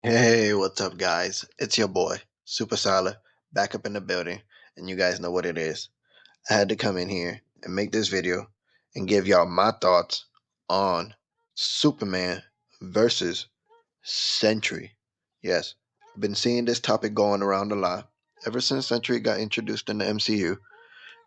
Hey, what's up, guys? It's your boy, Super Solid, back up in the building, and you guys know what it is. I had to come in here and make this video and give y'all my thoughts on Superman versus Sentry. Yes, I've been seeing this topic going around a lot ever since Sentry got introduced in the MCU,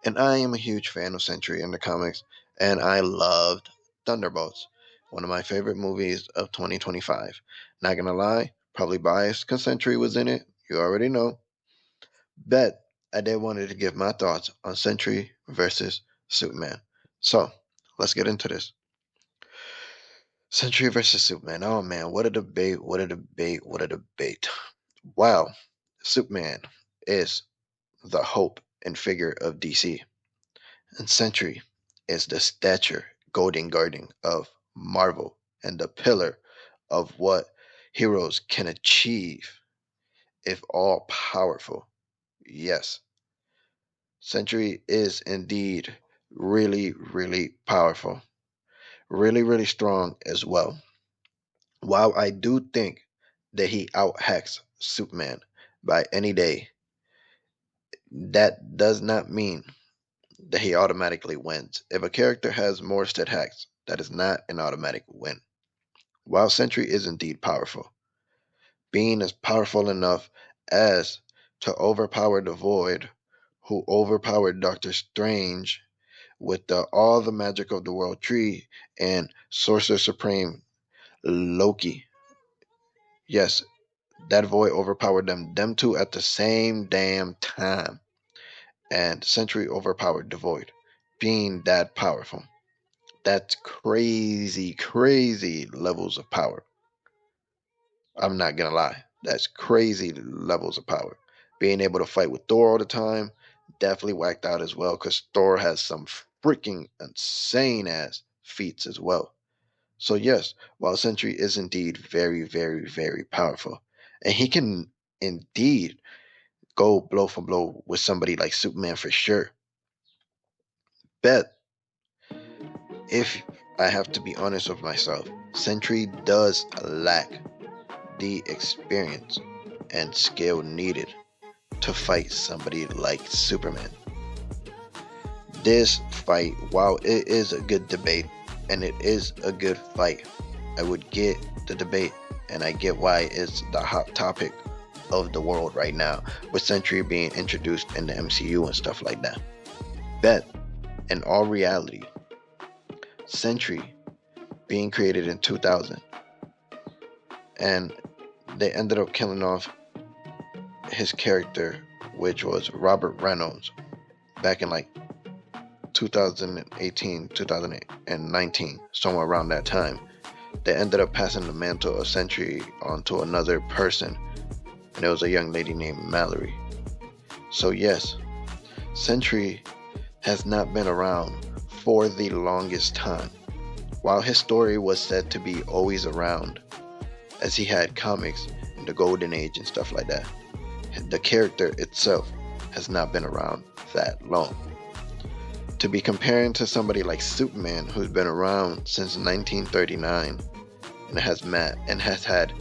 and I am a huge fan of Sentry in the comics, and I loved Thunderbolts, one of my favorite movies of 2025. Not gonna lie, probably biased because Sentry was in it. You already know. Bet I did wanted to give my thoughts on Sentry versus Superman. So let's get into this. Sentry versus Superman. Oh man, what a debate! What a debate! What a debate! Wow, Superman is the hope and figure of DC. And Sentry is the stature golden guardian of Marvel and the pillar of what heroes can achieve if all powerful. Yes, Sentry is indeed really, really powerful, really, really strong as well. While I do think that he out hacks Superman by any day, that does not mean that he automatically wins. If a character has more stat hacks, that is not an automatic win. While Sentry is indeed powerful, being as powerful enough as to overpower the Void, who overpowered Doctor Strange with all the magic of the World Tree, and Sorcerer Supreme Loki. Yes, that Void overpowered them two at the same damn time. And Sentry overpowered the Void, being that powerful. That's crazy, crazy levels of power. I'm not gonna lie. That's crazy levels of power. Being able to fight with Thor all the time, definitely whacked out as well, because Thor has some freaking insane ass feats as well. So yes, while Sentry is indeed very, very, very powerful, and he can indeed go blow for blow with somebody like Superman for sure. Bet if I have to be honest with myself, Sentry does lack the experience and skill needed to fight somebody like Superman. This fight, while it is a good debate and it is a good fight, I would get the debate and I get why it's the hot topic of the world right now, with Sentry being introduced in the MCU and stuff like that. Bet, in all reality, Sentry being created in 2000, and they ended up killing off his character, which was Robert Reynolds, back in like 2018, 2019, somewhere around that time. They ended up passing the mantle of Sentry on to another person, and it was a young lady named Mallory. So, yes, Sentry has not been around for the longest time. While his story was said to be always around, as he had comics in the Golden Age and stuff like that, the character itself has not been around that long. To be comparing to somebody like Superman, who's been around since 1939 and has had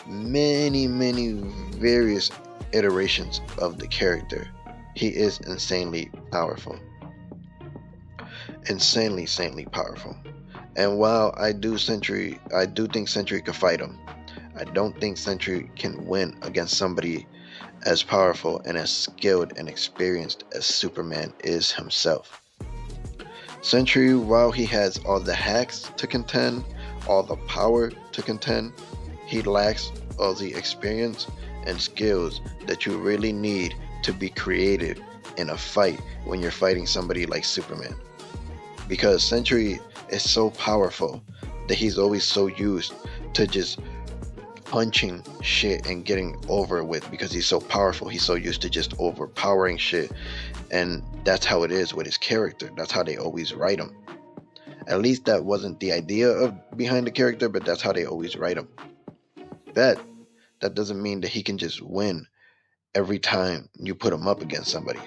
many, many various iterations of the character, he is insanely powerful. Insanely, insanely powerful. And while I do think Sentry could fight him. I don't think Sentry can win against somebody as powerful and as skilled and experienced as Superman is himself. Sentry, while he has all the hacks to contend, all the power to contend, he lacks all the experience and skills that you really need to be creative in a fight when you're fighting somebody like Superman. Because Sentry is so powerful that he's always so used to just punching shit and getting over with, because he's so powerful. He's so used to just overpowering shit, and that's how it is with his character. That's how they always write him. At least that wasn't the idea of behind the character, but that's how they always write him. That that doesn't mean that he can just win every time you put him up against somebody.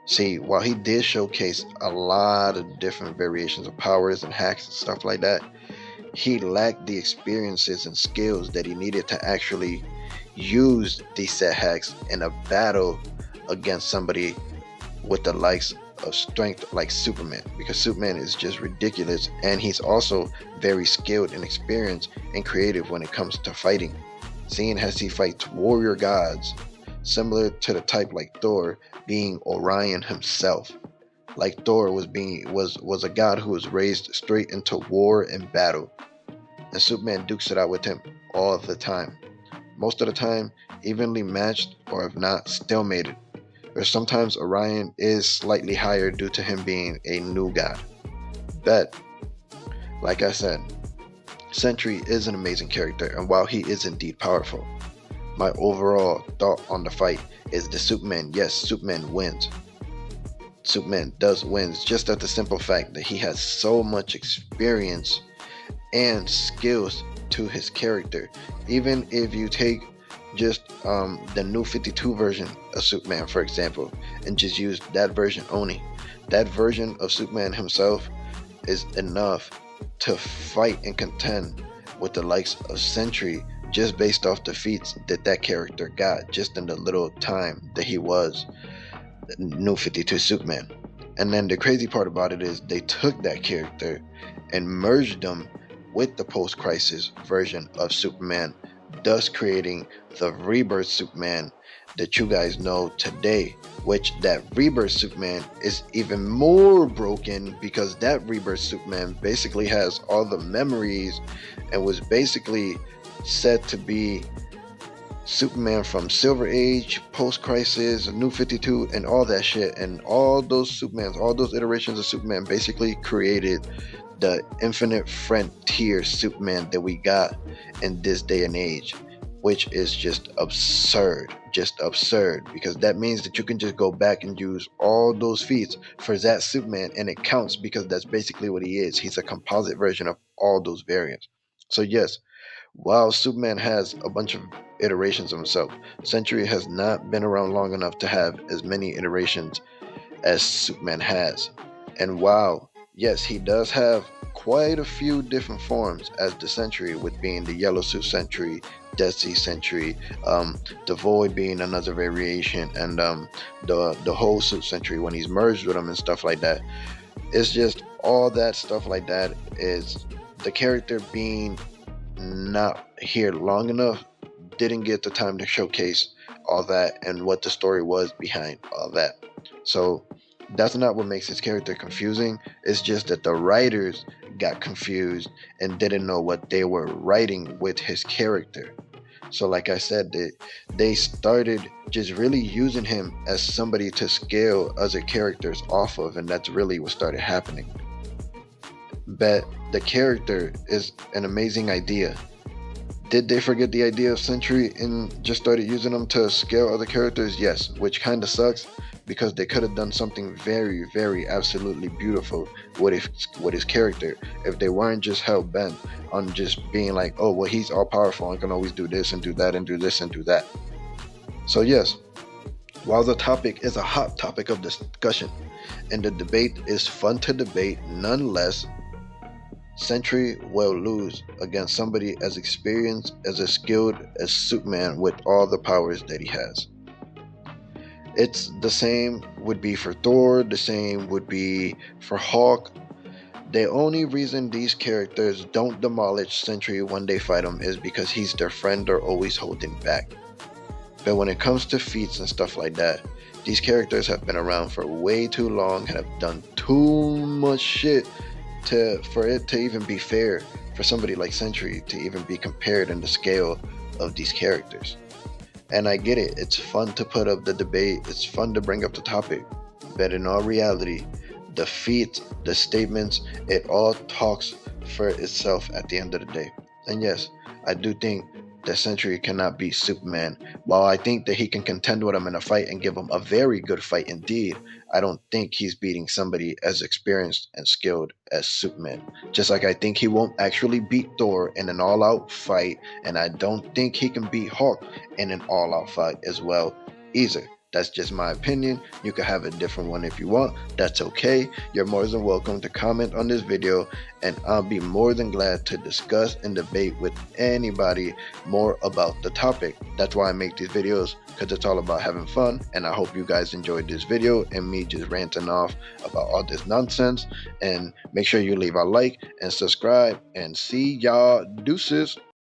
See, while he did showcase a lot of different variations of powers and hacks and stuff like that, he lacked the experiences and skills that he needed to actually use these set hacks in a battle against somebody with the likes of strength like Superman, because Superman is just ridiculous, and he's also very skilled and experienced and creative when it comes to fighting. Seeing as he fights warrior gods, similar to the type like Thor, being Orion himself. Like Thor was a god who was raised straight into war and battle, and Superman dukes it out with him all the time. Most of the time, evenly matched, or if not, stalemated. Or sometimes Orion is slightly higher due to him being a new god. But, like I said, Sentry is an amazing character, and while he is indeed powerful, my overall thought on the fight is the Superman, yes, Superman wins. Superman does wins just at the simple fact that he has so much experience and skills to his character. Even if you take just the new 52 version of Superman, for example, and just use that version only, that version of Superman himself is enough to fight and contend with the likes of Sentry, just based off the feats that that character got just in the little time that he was new 52 Superman. And then the crazy part about it is they took that character and merged them with the post-crisis version of Superman, thus creating the rebirth Superman that you guys know today, which that rebirth Superman is even more broken because that rebirth Superman basically has all the memories and was basically said to be Superman from Silver Age, Post Crisis, New 52, and all that shit. And all those Supermans, all those iterations of Superman basically created the infinite frontier Superman that we got in this day and age, which is just absurd. Just absurd, because that means that you can just go back and use all those feats for that Superman, and it counts because that's basically what he is. He's a composite version of all those variants. So, yes, while Superman has a bunch of iterations of himself, Sentry has not been around long enough to have as many iterations as Superman has. And while, yes, he does have quite a few different forms as the Sentry, with being the Yellow Suit Sentry, Dead Sea Sentry, the Void being another variation, and the whole Suit Sentry when he's merged with him and stuff like that. It's just all that stuff like that is the character being not here long enough, didn't get the time to showcase all that and what the story was behind all that. So that's not what makes his character confusing. It's just that the writers got confused and didn't know what they were writing with his character. So like I said, they started just really using him as somebody to scale other characters off of, and that's really what started happening. But the character is an amazing idea. Did they forget the idea of Sentry and just started using them to scale other characters? Yes, which kind of sucks because they could have done something very, very absolutely beautiful with his character if they weren't just hell bent on just being like, oh, well, he's all powerful and can always do this and do that and do this and do that. So, yes, while the topic is a hot topic of discussion and the debate is fun to debate, nonetheless, Sentry will lose against somebody as experienced, as skilled as Superman with all the powers that he has. It's the same would be for Thor, the same would be for Hulk. The only reason these characters don't demolish Sentry when they fight him is because he's their friend or always holding back. But when it comes to feats and stuff like that, these characters have been around for way too long and have done too much shit for it to even be fair for somebody like Sentry to even be compared in the scale of these characters. And I get it, it's fun to put up the debate, it's fun to bring up the topic, but in all reality, the feats, the statements, it all talks for itself at the end of the day. And yes, I do think that Sentry cannot beat Superman. While I think that he can contend with him in a fight and give him a very good fight indeed, I don't think he's beating somebody as experienced and skilled as Superman. Just like I think he won't actually beat Thor in an all-out fight, and I don't think he can beat Hulk in an all-out fight as well either. That's just my opinion. You can have a different one if you want. That's okay. You're more than welcome to comment on this video, and I'll be more than glad to discuss and debate with anybody more about the topic. That's why I make these videos, because it's all about having fun, and I hope you guys enjoyed this video and me just ranting off about all this nonsense. And make sure you leave a like and subscribe, and see y'all. Deuces.